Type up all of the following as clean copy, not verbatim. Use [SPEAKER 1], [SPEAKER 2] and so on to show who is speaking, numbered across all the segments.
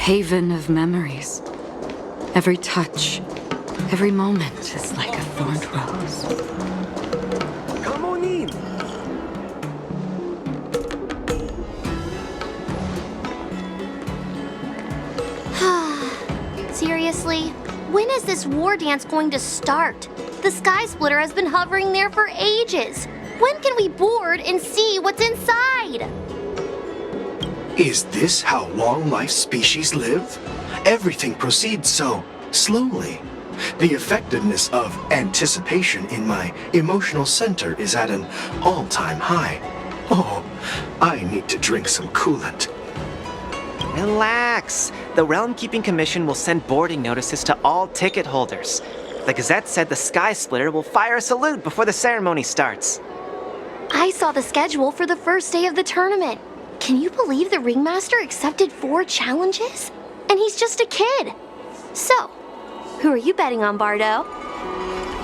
[SPEAKER 1] haven of memories. Every touch, every moment is like a thorned rose.
[SPEAKER 2] Come on in.
[SPEAKER 3] Seriously? When is this war dance going to start? The Sky Splitter has been hovering there for ages. When can we board and see what's inside?
[SPEAKER 4] Is this how long-life species live? Everything proceeds so slowly. The effectiveness of anticipation in my emotional center is at an all-time high. Oh, I need to drink some coolant.
[SPEAKER 5] Relax. The Realm Keeping Commission will send boarding notices to all ticket holders. The Gazette said the Sky Splitter will fire a salute before the ceremony starts.
[SPEAKER 3] I saw the schedule for the first day of the tournament. Can you believe the Ringmaster accepted 4 challenges? And he's just a kid. So, who are you betting on, Bardo?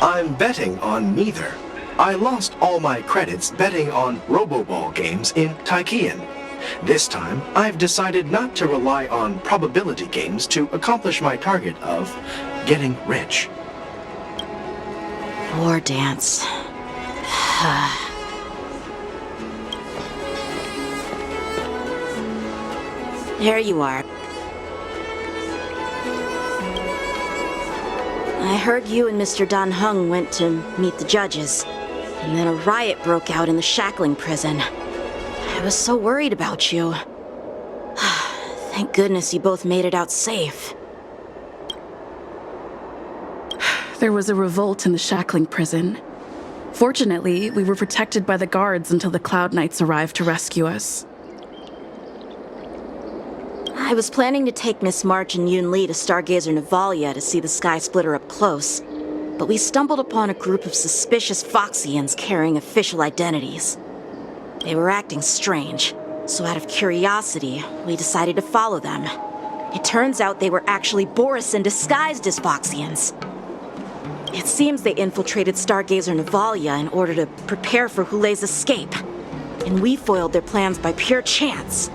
[SPEAKER 4] I'm betting on neither. I lost all my credits betting on Roboball games in Taikian. This time, I've decided not to rely on probability games to accomplish my target of getting rich.
[SPEAKER 6] War dance. There you are. I heard you and Mr. Dan Heng went to meet the judges, and then a riot broke out in the shackling prison. I was so worried about you. Thank goodness you both made it out safe.
[SPEAKER 7] There was a revolt in the shackling prison. Fortunately, we were protected by the guards until the Cloud Knights arrived to rescue us.
[SPEAKER 6] I was planning to take Miss March and Yun Li to Stargazer Navalia to see the Sky Splitter up close, but we stumbled upon a group of suspicious Foxians carrying official identities. They were acting strange, so out of curiosity, we decided to follow them. It turns out they were actually Borisin disguised as Foxians. It seems they infiltrated Stargazer Navalia in order to prepare for Hule's escape, and we foiled their plans by pure chance.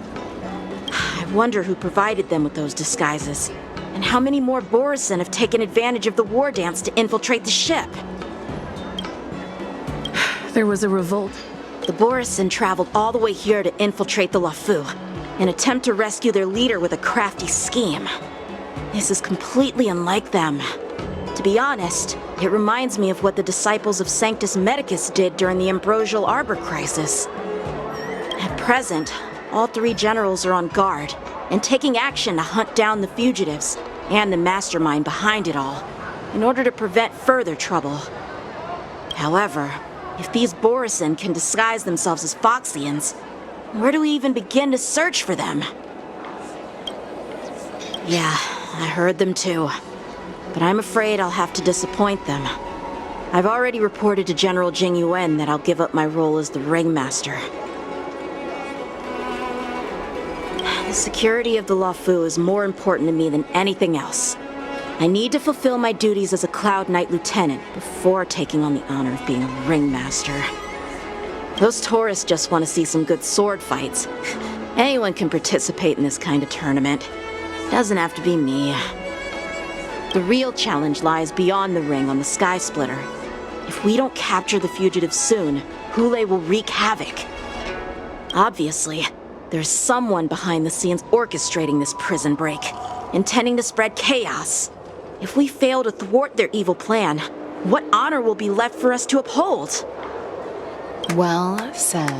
[SPEAKER 6] I wonder who provided them with those disguises, and how many more Borisin have taken advantage of the war dance to infiltrate the ship.
[SPEAKER 7] There was a revolt.
[SPEAKER 6] The Borisin traveled all the way here to infiltrate the Lafu, an attempt to rescue their leader with a crafty scheme. This is completely unlike them. To be honest, it reminds me of what the disciples of Sanctus Medicus did during the Ambrosial Arbor crisis. At present, all 3 generals are on guard and taking action to hunt down the fugitives and the mastermind behind it all, in order to prevent further trouble. However, if these Borisin can disguise themselves as Foxians, where do we even begin to search for them? Yeah, I heard them too. But I'm afraid I'll have to disappoint them. I've already reported to General Jing Yuan that I'll give up my role as the Ringmaster. The security of the Lafu is more important to me than anything else. I need to fulfill my duties as a Cloud Knight Lieutenant before taking on the honor of being a Ringmaster. Those tourists just want to see some good sword fights. Anyone can participate in this kind of tournament. Doesn't have to be me. The real challenge lies beyond the ring on the Sky Splitter. If we don't capture the fugitives soon, Hule will wreak havoc. Obviously, there's someone behind the scenes orchestrating this prison break, intending to spread chaos. If we fail to thwart their evil plan, what honor will be left for us to uphold?
[SPEAKER 8] Well said.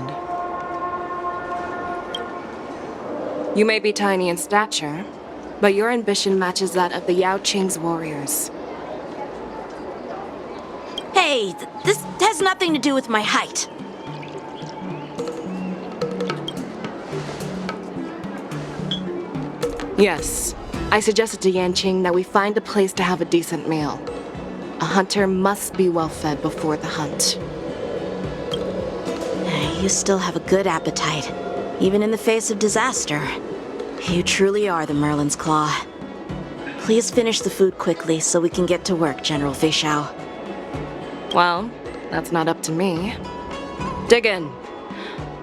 [SPEAKER 8] You may be tiny in stature, but your ambition matches that of the Yao Qing's warriors.
[SPEAKER 6] Hey, this has nothing to do with my height.
[SPEAKER 8] Yes, I suggested to Yanqing that we find a place to have a decent meal. A hunter must be well fed before the hunt.
[SPEAKER 6] You still have a good appetite, even in the face of disaster. You truly are the Merlin's Claw. Please finish the food quickly so we can get to work, General Feixiao.
[SPEAKER 8] Well, that's not up to me. Dig in.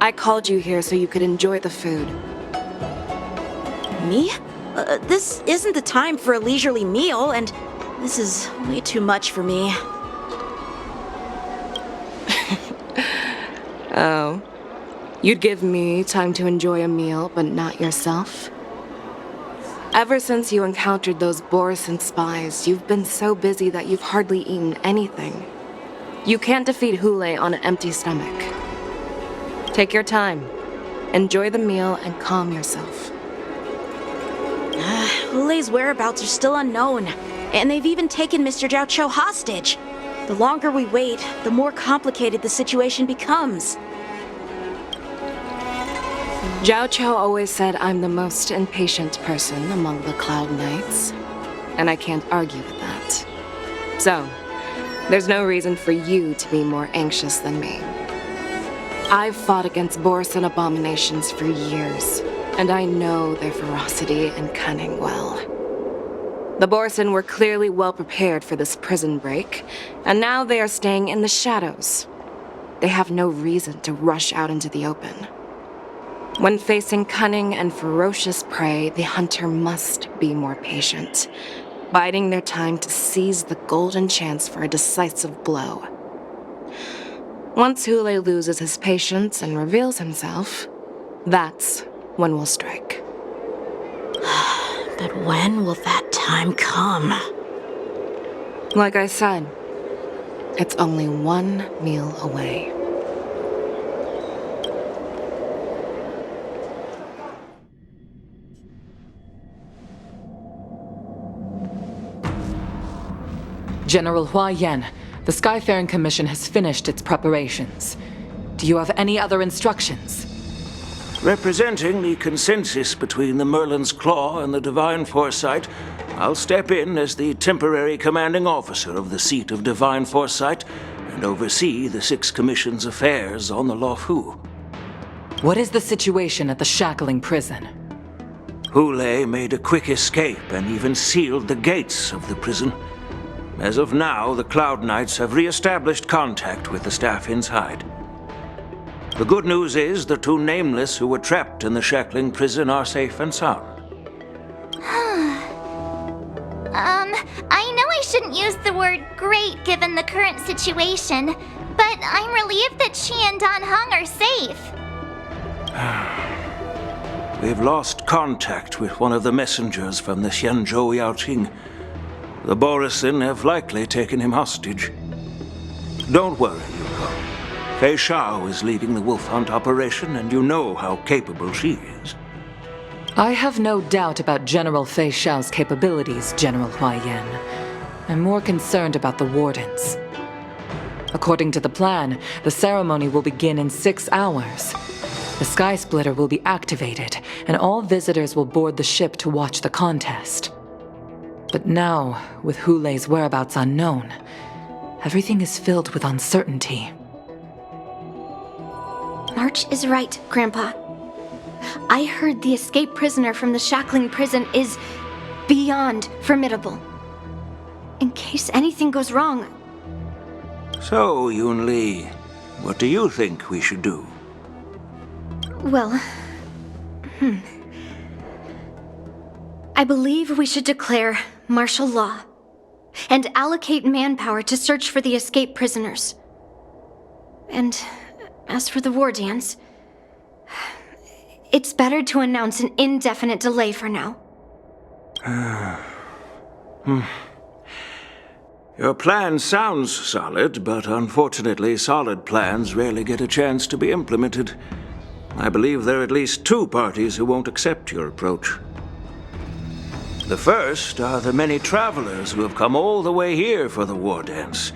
[SPEAKER 8] I called you here so you could enjoy the food.
[SPEAKER 6] Me? This isn't the time for a leisurely meal, and this is way too much for me.
[SPEAKER 8] Oh. You'd give me time to enjoy a meal, but not yourself? Ever since you encountered those Borison spies, you've been so busy that you've hardly eaten anything. You can't defeat Hule on an empty stomach. Take your time. Enjoy the meal and calm yourself.
[SPEAKER 6] Hule's whereabouts are still unknown, and they've even taken Mr. Zhao Cho hostage. The longer we wait, the more complicated the situation becomes.
[SPEAKER 8] Zhao Cho always said I'm the most impatient person among the Cloud Knights, and I can't argue with that. So, there's no reason for you to be more anxious than me. I've fought against Borison abominations for years, and I know their ferocity and cunning well. The Borison were clearly well prepared for this prison break, and now they are staying in the shadows. They have no reason to rush out into the open. When facing cunning and ferocious prey, the hunter must be more patient, biding their time to seize the golden chance for a decisive blow. Once Hule loses his patience and reveals himself, that's when we'll strike.
[SPEAKER 6] But when will that time come?
[SPEAKER 8] Like I said, it's only one meal away.
[SPEAKER 9] General Hua Yan, the Skyfaring Commission has finished its preparations. Do you have any other instructions?
[SPEAKER 10] Representing the consensus between the Merlin's Claw and the Divine Foresight, I'll step in as the temporary commanding officer of the seat of Divine Foresight and oversee the Six Commission's affairs on the Luofu.
[SPEAKER 9] What is the situation at the shackling prison?
[SPEAKER 10] Hule made a quick escape and even sealed the gates of the prison. As of now, the Cloud Knights have re-established contact with the staff inside. The good news is the two nameless who were trapped in the shackling prison are safe and sound.
[SPEAKER 11] I know I shouldn't use the word great given the current situation, but I'm relieved that she and Dan Heng are safe.
[SPEAKER 10] We've lost contact with one of the messengers from the Xianzhou Yaoqing. The Borison have likely taken him hostage. Don't worry, Yuko. Fei Shao is leading the wolf hunt operation, and you know how capable she is.
[SPEAKER 9] I have no doubt about General Fei Shao's capabilities, General Hua Yan. I'm more concerned about the wardens. According to the plan, the ceremony will begin in 6 hours. The Sky Splitter will be activated, and all visitors will board the ship to watch the contest. But now, with Hule's whereabouts unknown, everything is filled with uncertainty.
[SPEAKER 3] March is right, Grandpa. I heard the escaped prisoner from the shackling prison is beyond formidable. In case anything goes wrong.
[SPEAKER 10] So, Yun Li, what do you think we should do?
[SPEAKER 3] Well, I believe we should declare martial law and allocate manpower to search for the escaped prisoners. And as for the war dance, it's better to announce an indefinite delay for now.
[SPEAKER 10] Your plan sounds solid, but unfortunately solid plans rarely get a chance to be implemented. I believe there are at least 2 parties who won't accept your approach. The first are the many travelers who have come all the way here for the war dance.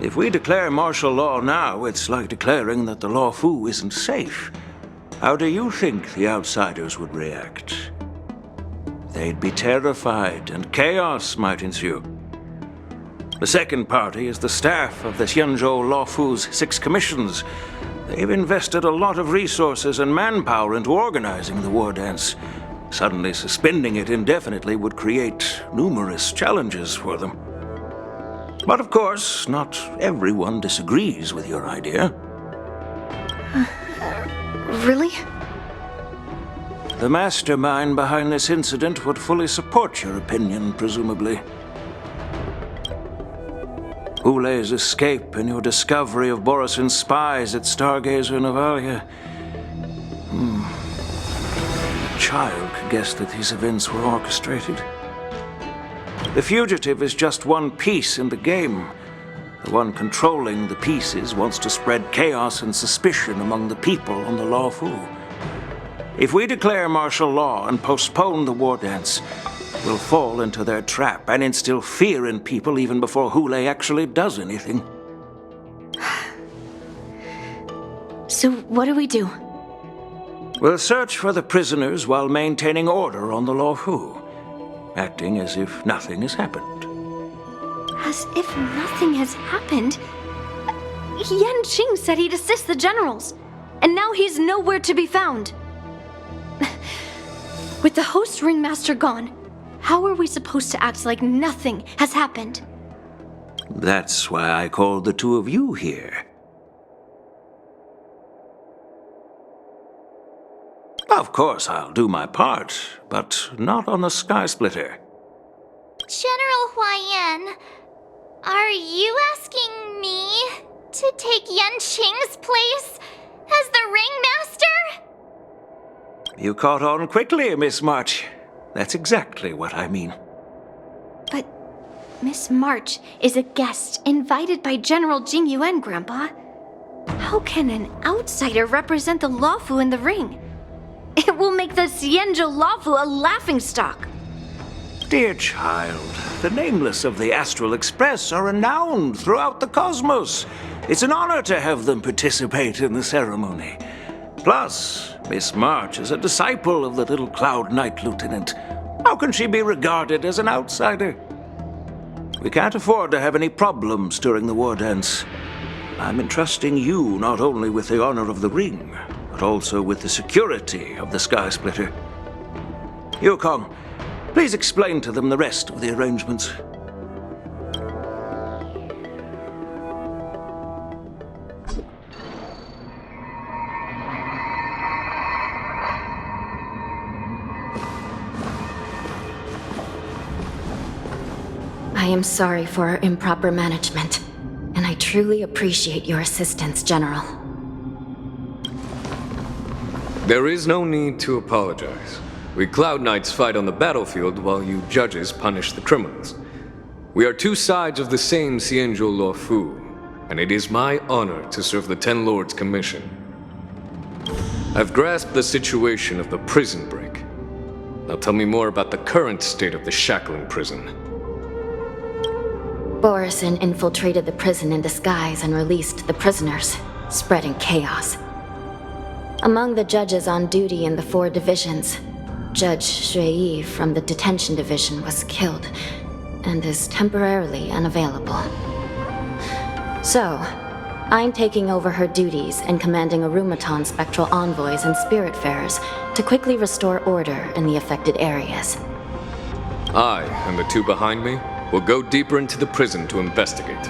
[SPEAKER 10] If we declare martial law now, it's like declaring that the Luofu isn't safe. How do you think the outsiders would react? They'd be terrified, and chaos might ensue. The second party is the staff of the Xianzhou Luofu's 6 commissions. They've invested a lot of resources and manpower into organizing the war dance. Suddenly suspending it indefinitely would create numerous challenges for them. But of course, not everyone disagrees with your idea.
[SPEAKER 3] Really?
[SPEAKER 10] the mastermind behind this incident would fully support your opinion, presumably. Hule's escape and your discovery of Borisin's spies at Stargazer Navalia. A child could guess that these events were orchestrated. The fugitive is just one piece in the game. The one controlling the pieces wants to spread chaos and suspicion among the people on the Luofu. If we declare martial law and postpone the war dance, we'll fall into their trap and instill fear in people even before Hule actually does anything.
[SPEAKER 3] So what do we do?
[SPEAKER 10] We'll search for the prisoners while maintaining order on the Luofu, acting as if nothing has happened.
[SPEAKER 3] As if nothing has happened? Yan Qing said he'd assist the generals, and now he's nowhere to be found. With the host ringmaster gone, how are we supposed to act like nothing has happened?
[SPEAKER 10] That's why I called the two of you here. Of course, I'll do my part, but not on the Sky Splitter.
[SPEAKER 11] General Huaiyan, are you asking me to take Yan Qing's place as the ringmaster?
[SPEAKER 10] You caught on quickly, Miss March. That's exactly what I mean.
[SPEAKER 3] But Miss March is a guest invited by General Jing Yuan, Grandpa. How can an outsider represent the Luofu in the ring? It will make the Xianzhou Luofu a laughingstock.
[SPEAKER 10] Dear child, the nameless of the Astral Express are renowned throughout the cosmos. It's an honor to have them participate in the ceremony. Plus, Miss March is a disciple of the little Cloud Knight Lieutenant. How can she be regarded as an outsider? We can't afford to have any problems during the war dance. I'm entrusting you not only with the honor of the ring, but also with the security of the Sky Splitter. Yukong, please explain to them the rest of the arrangements.
[SPEAKER 3] I am sorry for our improper management, and I truly appreciate your assistance, General.
[SPEAKER 12] There is no need to apologize. We Cloud Knights fight on the battlefield while you judges punish the criminals. We are two sides of the same Xianzhou Luofu, and it is my honor to serve the Ten Lords' commission. I've grasped the situation of the prison break. Now tell me more about the current state of the shackling prison.
[SPEAKER 3] Borisin infiltrated the prison in disguise and released the prisoners, spreading chaos. Among the judges on duty in the 4 divisions, Judge Shui from the detention division was killed and is temporarily unavailable. So, I'm taking over her duties and commanding Arumaton spectral envoys and spiritfarers to quickly restore order in the affected areas.
[SPEAKER 12] I and the two behind me will go deeper into the prison to investigate.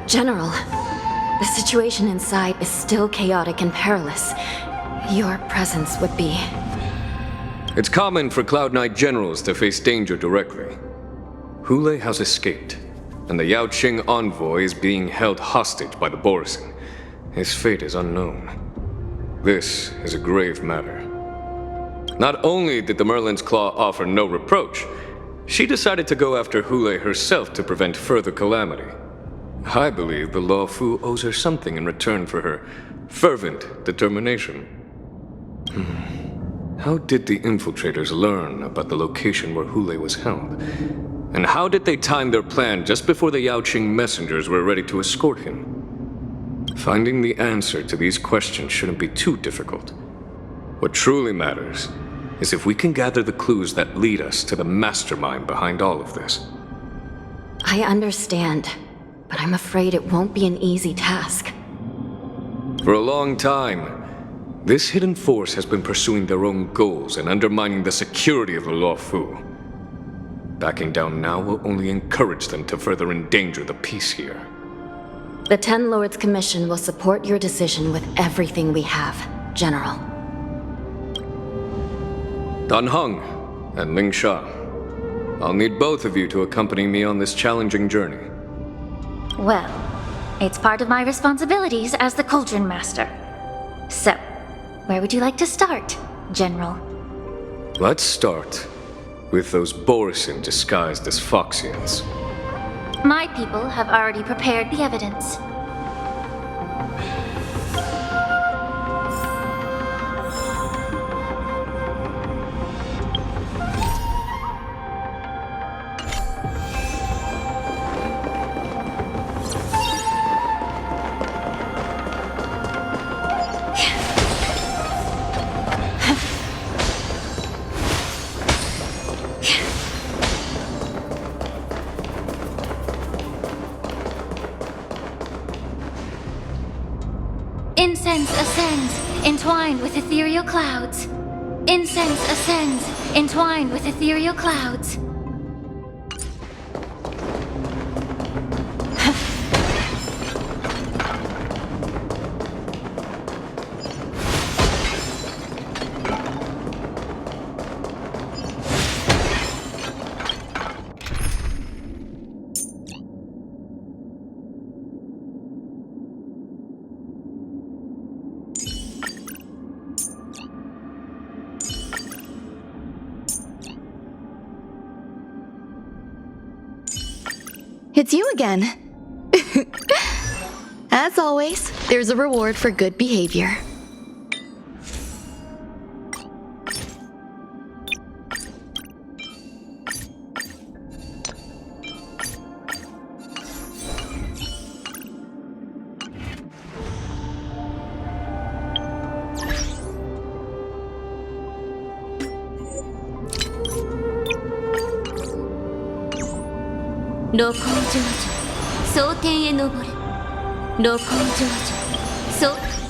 [SPEAKER 3] General, the situation inside is still chaotic and perilous. Your presence would be...
[SPEAKER 12] It's common for Cloud Knight generals to face danger directly. Hule has escaped, and the Yao Qing envoy is being held hostage by the Borisin. His fate is unknown. This is a grave matter. Not only did the Merlin's Claw offer no reproach, she decided to go after Hule herself to prevent further calamity. I believe the Luofu owes her something in return for her fervent determination. How did the infiltrators learn about the location where Hule was held? And how did they time their plan just before the Yao Qing messengers were ready to escort him? Finding the answer to these questions shouldn't be too difficult. What truly matters is if we can gather the clues that lead us to the mastermind behind all of this.
[SPEAKER 3] I understand, but I'm afraid it won't be an easy task.
[SPEAKER 12] For a long time, this hidden force has been pursuing their own goals and undermining the security of the Luofu. Backing down now will only encourage them to further endanger the peace here.
[SPEAKER 3] The Ten Lords Commission will support your decision with everything we have, General.
[SPEAKER 12] Dan Heng and Ling Sha. I'll need both of you to accompany me on this challenging journey.
[SPEAKER 13] Well, it's part of my responsibilities as the Cauldron Master. So, where would you like to start, General?
[SPEAKER 12] Let's start with those Borisin disguised as Foxians.
[SPEAKER 13] My people have already prepared the evidence. Incense ascends, entwined with ethereal clouds. Incense ascends, entwined with ethereal clouds.
[SPEAKER 14] It's you again. As always, there's a reward for good behavior.
[SPEAKER 13] Local Georgia. 蒼天へ昇る。Local Georgia. そう。